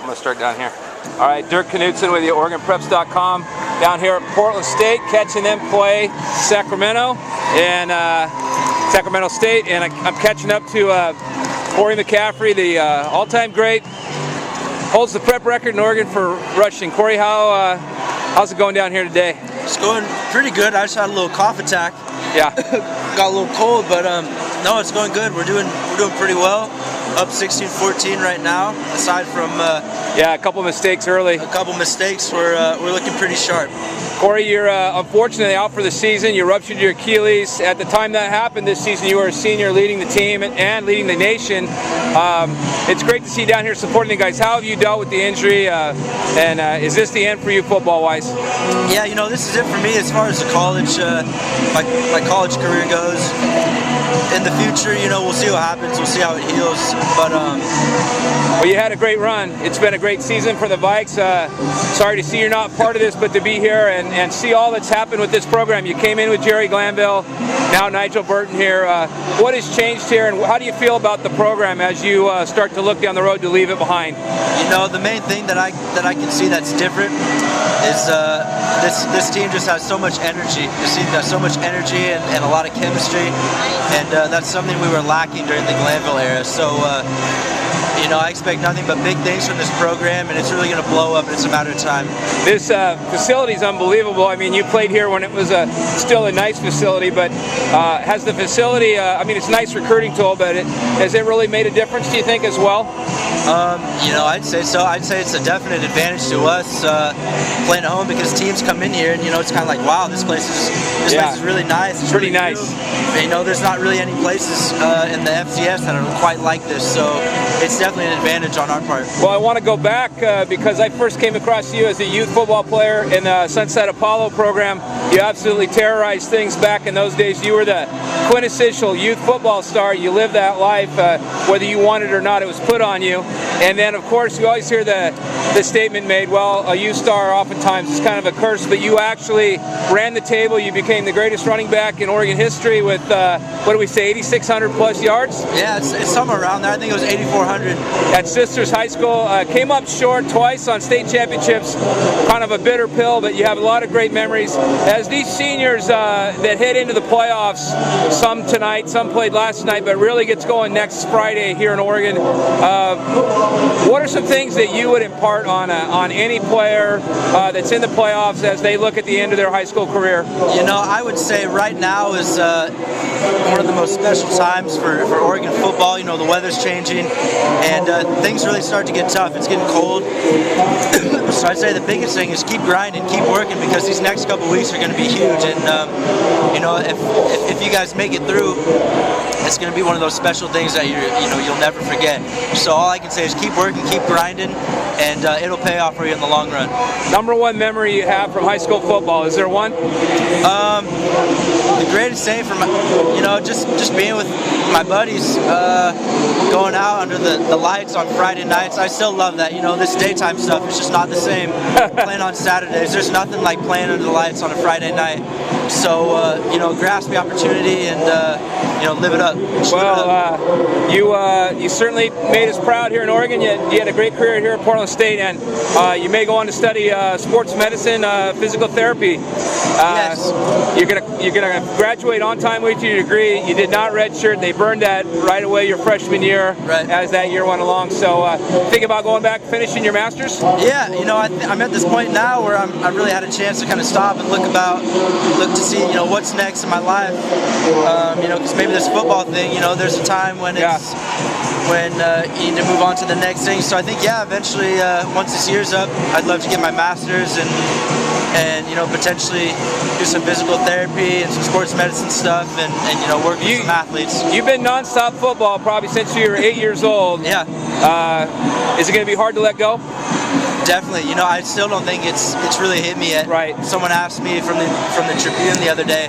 I'm going to start down here. All right, Dirk Knudsen with you, OregonPreps.com. Down here at Portland State, catching them play Sacramento and Sacramento State, and I'm catching up to Cory McCaffrey, the all-time great. Holds the prep record in Oregon for rushing. Cory, how's it going down here today? It's going pretty good. I just had a little cough attack. Yeah. Got a little cold, but no, it's going good. We're doing pretty well. Up 16-14 right now. Aside from yeah, a couple mistakes early. A couple mistakes, we're looking pretty sharp. Cory, you're unfortunately out for the season. You ruptured your Achilles. At the time that happened this season, you were a senior leading the team and leading the nation. It's great to see you down here supporting the guys. How have you dealt with the injury, and is this the end for you football-wise? Yeah, you know, this is it for me as far as the college, my college career goes. In the future, you know, we'll see what happens. We'll see how it heals. But well, you had a great run. It's been a great season for the Vikes. Sorry to see you're not part of this, but to be here and see all that's happened with this program. You came in with Jerry Glanville, now Nigel Burton here. What has changed here, and how do you feel about the program as you start to look down the road to leave it behind? You know, the main thing that I can see that's different is this team just has so much energy. This team has so much energy and a lot of chemistry, and that's something we were lacking during the Glanville era. So, you know, I expect nothing but big things from this program, and it's really going to blow up. It's a matter of time. This facility is unbelievable. I mean, you played here when it was still a nice facility, but has the facility, I mean, it's a nice recruiting tool, but has it really made a difference, do you think, as well? You know, I'd say so. I'd say it's a definite advantage to us playing at home, because teams come in here and, you know, it's kind of like, wow, this place is really nice. It's pretty really nice. You know, there's not really any places in the FCS that are quite like this, so it's definitely an advantage on our part. Well, I want to go back because I first came across you as a youth football player in the Sunset Apollo program. You absolutely terrorized things back in those days. You were the quintessential youth football star. You lived that life, whether you wanted it or not. It was put on you. And then, of course, you always hear the statement made, well, a youth star oftentimes is kind of a curse, but you actually ran the table. You became the greatest running back in Oregon history with, what do we say, 8,600 plus yards? Yeah, it's somewhere around there. I think it was 8,400. At Sisters High School. Came up short twice on state championships. Kind of a bitter pill, but you have a lot of great memories. As these seniors that head into the playoffs, some tonight, some played last night, but really gets going next Friday here in Oregon, what are some things that you would impart on any player that's in the playoffs as they look at the end of their high school career? You know, I would say right now is one of the most special times for Oregon football. You know, the weather's changing, and things really start to get tough. It's getting cold. So I'd say the biggest thing is keep grinding, keep working, because these next couple weeks are going to be huge. And you know, if you guys make it through, it's going to be one of those special things that you'll never forget. So all I can say is keep working, keep grinding, and it'll pay off for you in the long run. Number one memory you have from high school football, is there one? The greatest thing from, you know, just being with my buddies, going out under the lights on Friday nights. I still love that. You know, this daytime stuff is just not the same. Playing on Saturdays, there's nothing like playing under the lights on a Friday night. So, you know, grasp the opportunity and, you know, live it up. Well, you certainly made us proud here in Oregon. You had a great career here at Portland State, and you may go on to study sports medicine, physical therapy. Yes. You're gonna graduate on time with your degree. You did not redshirt. They burned that right away your freshman year, right, as that year went along. So think about going back, finishing your master's? Yeah, you know, I'm at this point now where I really had a chance to kind of stop and look to see, you know, what's next in my life. You know, because maybe this football thing, you know, there's a time when it's when you need to move on to the next thing. So I think, yeah, eventually, once this year's up, I'd love to get my master's and you know, potentially do some physical therapy and some sports medicine stuff, and you know, work with some athletes. You've been nonstop football probably since you were 8 years old. Yeah. Is it going to be hard to let go? Definitely. You know, I still don't think it's really hit me yet. Right. Someone asked me from the Tribune the other day,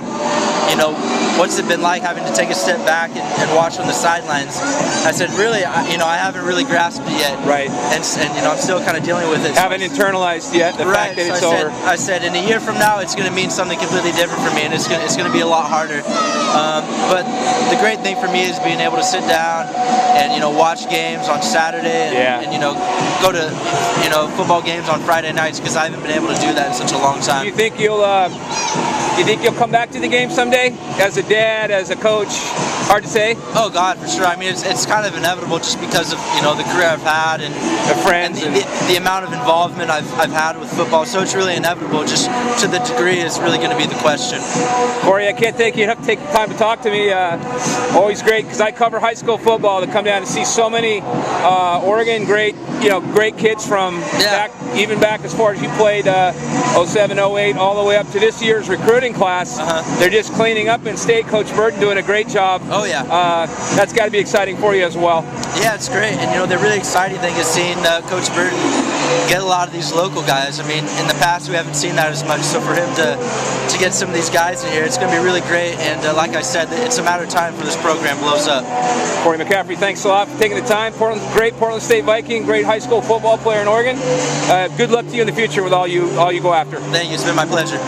what's it been like having to take a step back and watch from the sidelines? I said, really, I haven't really grasped it yet. Right. And I'm still kind of dealing with it. Haven't internalized yet the fact that it's over. I said, in a year from now, it's going to mean something completely different for me, and it's going to be a lot harder. But the great thing for me is being able to sit down and watch games on Saturday and go to football games on Friday nights, because I haven't been able to do that in such a long time. Do you think you'll come back to the game someday as a dad, as a coach? Hard to say. Oh God, for sure. I mean, it's kind of inevitable just because of the career I've had and the friends and the amount of involvement I've had with football. So it's really inevitable. Just to the degree is really going to be the question. Cory, I can't thank you enough to take the time to talk to me. Always great, because I cover high school football, to come down and see so many Oregon great kids from back as far as you played 07, 08, all the way up to this year's recruiting class. They're just cleaning up in state. Coach Burton doing a great job. Oh yeah. That's got to be exciting for you as well. Yeah, it's great. And the really exciting thing is seeing Coach Burton get a lot of these local guys. I mean, in the past we haven't seen that as much. So for him to get some of these guys in here, it's going to be really great. And like I said, it's a matter of time for this program blows up. Cory McCaffrey, thanks a lot for taking the time. Great Portland State Viking, great high school football player in Oregon. Good luck to you in the future with all you go after. Thank you. It's been my pleasure.